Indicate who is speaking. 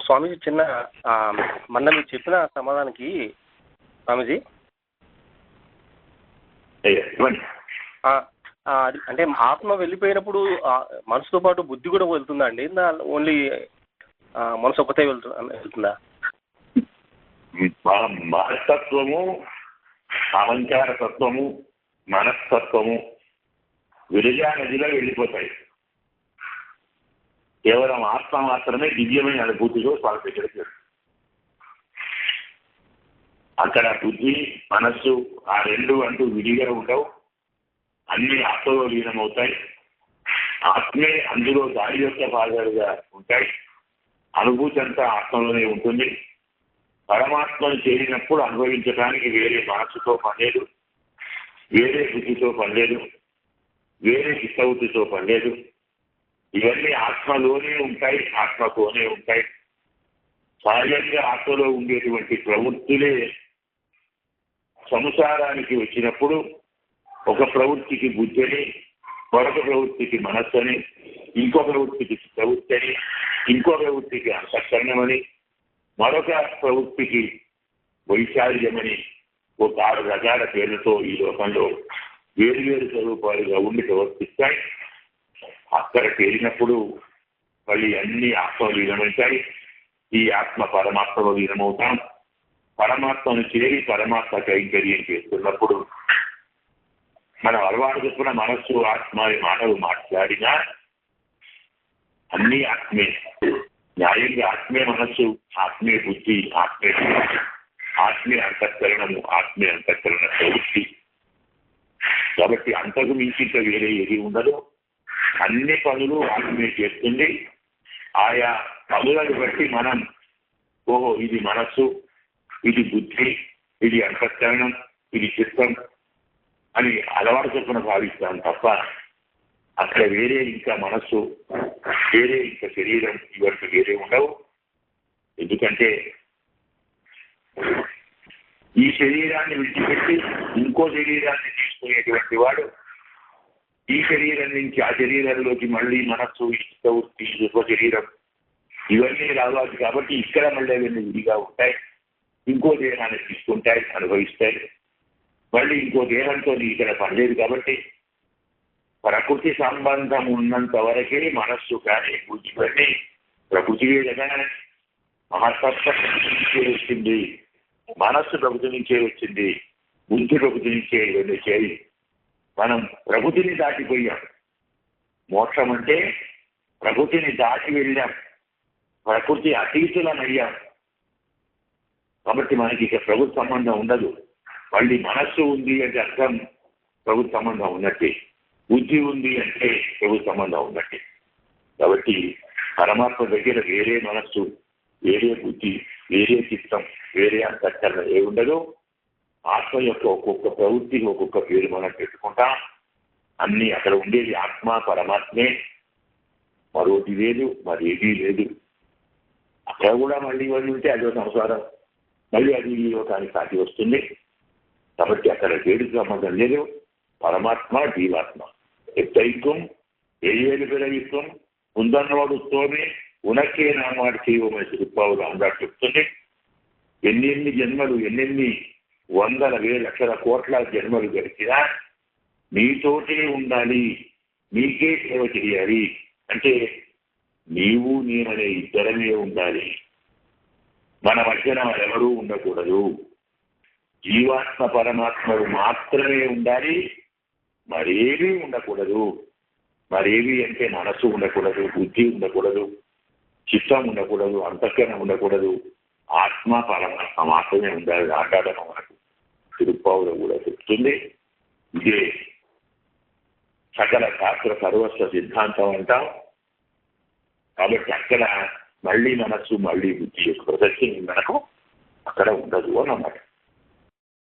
Speaker 1: స్వామీజీ చిన్న మొన్న మీరు చెప్పిన సమాధానానికి స్వామీజీ అంటే ఆత్మ వెళ్ళిపోయినప్పుడు మనసుతో పాటు బుద్ధి కూడా వెళ్తుందా అండి? ఓన్లీ మనసు ఒకటే వెళ్తుందా?
Speaker 2: మనస్తత్వము, అహంకార తత్వము, మనస్తత్వము విరజా నదిలో వెళ్ళిపోతాయి. కేవలం ఆత్మ మాత్రమే దివ్యమైన అనుభూతిలో వాళ్ళ దగ్గరికి. అక్కడ బుద్ధి మనస్సు ఆ రెండు అంటూ విడిగా ఉండవు, అన్ని ఆత్మలో లీనమవుతాయి. ఆత్మే అందులో దాని యొక్క భాగాలుగా ఉంటాయి. అనుభూతి అంతా ఆత్మలోనే ఉంటుంది. పరమాత్మను చేరినప్పుడు అనుభవించడానికి వేరే మనస్సుతో పనిలేదు, వేరే బుద్ధితో పనిలేదు, వేరే చిత్తవృత్తితో పనిలేదు. ఇవన్నీ ఆత్మలోనే ఉంటాయి, ఆత్మతోనే ఉంటాయి. సహజంగా ఆత్మలో ఉండేటువంటి ప్రవృత్తులే సంసారానికి వచ్చినప్పుడు ఒక ప్రవృత్తికి బుద్ధిని, మరొక ప్రవృత్తికి మనస్సుని, ఇంకో ప్రవృత్తికి ప్రవృత్తి అని, ఇంకో ప్రవృత్తికి అంతఃకరణమని, మరొక ప్రవృత్తికి వైశాల్యమని ఒక 6 రకాల పేర్లతో ఈ లోకంలో వేరువేరు స్వరూపాలుగా ఉండి ప్రవర్తిస్తాయి. అక్కడ చేరినప్పుడు మళ్ళీ అన్ని ఆత్మలు లీనమవుతాయి. ఈ ఆత్మ పరమాత్మలో లీనమవుతాం. పరమాత్మను చేరి పరమాత్మ కైంకర్యం చేస్తున్నప్పుడు మనం అలవాటు చెప్పిన మనస్సు ఆత్మ మాటలు మాట్లాడినా అన్ని ఆత్మే. న్యాయంగా ఆత్మే మనస్సు, ఆత్మే బుద్ధి, ఆత్మే అంతఃకరణము, ఆత్మే అంతఃకరణ ప్రవృత్తి. కాబట్టి అంతకు మించి ఇంకా వేరే ఏది ఉండదు. అన్ని పనులు ఆత్మే చేస్తుంది. ఆయా పనులను బట్టి మనం ఓహో ఇది మనస్సు, ఇది బుద్ధి, ఇది అంతఃకరణం, ఇది చిత్తం అని అలవాటు చొప్పున భావిస్తాం తప్ప అక్కడ వేరే ఇంకా మనస్సు, వేరే ఇంకా శరీరం ఇవన్నీ వేరే ఉండవు. ఎందుకంటే ఈ శరీరాన్ని విడిచిపెట్టి ఇంకో శరీరాన్ని తీసుకునేటువంటి వాడు ఈ శరీరం నుంచి ఆ శరీరంలోకి మళ్ళీ మనస్సు, వృత్తి, ఇంకో శరీరం ఇవన్నీ రావాలి. కాబట్టి ఇక్కడ మళ్ళీ అవన్నీ విడిగా ఉంటాయి. ఇంకో దేహాన్ని తీసుకుంటాయి, అనుభవిస్తాయి. మళ్ళీ ఇంకో దేహంతో ఇక్కడ పనిలేదు. కాబట్టి ప్రకృతి సంబంధం ఉన్నంత వరకే మనస్సు కానీ బుద్ధి కానీ ప్రకృతి కదా మహత్తత్వం నుంచే వచ్చింది, మనస్సు ప్రకృతి నుంచే వచ్చింది, బుద్ధి ప్రకృతి నుంచే ఇవన్నీ చేరి మనం ప్రకృతిని దాటిపోయాం. మోక్షం అంటే ప్రకృతిని దాటి వెళ్ళాం, ప్రకృతి అతీతులమయ్యాం. కాబట్టి మనకి ఇక ప్రభుత్వ సంబంధం ఉండదు. మళ్ళీ మనస్సు ఉంది అంటే అర్థం ప్రభుత్వ సంబంధం ఉన్నట్టే, బుద్ధి ఉంది అంటే ప్రభుత్వ సంబంధం ఉన్నట్టే. కాబట్టి పరమాత్మ దగ్గర వేరే మనస్సు, వేరే బుద్ధి, వేరే చిత్తం, వేరే అంతఃకరణ ఏ ఉండదు. ఆత్మ యొక్క ఒక్కొక్క ప్రవృత్తికి ఒక్కొక్క పేరు మనం పెట్టుకుంటాం. అన్ని అక్కడ ఉండేది ఆత్మ పరమాత్మే, మరోటి లేదు, మరేదీ లేదు. అక్కడ కూడా మళ్ళీ ఇవన్నీ ఉంటే అదో సంసారం, మళ్ళీ అది ఈ లోకానికి సాటి వస్తుంది. కాబట్టి అక్కడ వేడికి సంబంధం లేదు. పరమాత్మ జీవాత్మ ఎత్తైత్వం ఏడు పిరవిత్వం ఉందన్నవాడుతోనే ఉనకే నామాడు చేయమని తిరుప్పావులు అన్నట్టు చెప్తుంది. ఎన్నెన్ని జన్మలు, ఎన్నెన్ని వందల వేల లక్షల కోట్ల జన్మలు గడిచినా నీతోటే ఉండాలి, నీకే సేవ చేయాలి అంటే నీవు నేననే ఇద్దరమే ఉండాలి. మన మధ్యన ఎవరూ ఉండకూడదు. జీవాత్మ పరమాత్మలు మాత్రమే ఉండాలి, మరేమీ ఉండకూడదు. మరేవి అంటే మనస్సు ఉండకూడదు, బుద్ధి ఉండకూడదు, చిత్తం ఉండకూడదు, అంతఃకరణ ఉండకూడదు. ఆత్మ పరమాత్మ మాత్రమే ఉండాలి. ఆటాడన మనకు తిరుప్పావులో కూడా చెప్తుంది. ఇదే సకల శాస్త్ర సర్వస్వ సిద్ధాంతం అంటాం. కాబట్టి అక్కడ మళ్ళీ మనస్సు, మళ్ళీ బుద్ధి యొక్క ప్రదర్శన మనకు అక్కడ ఉండదు అన్నమాట.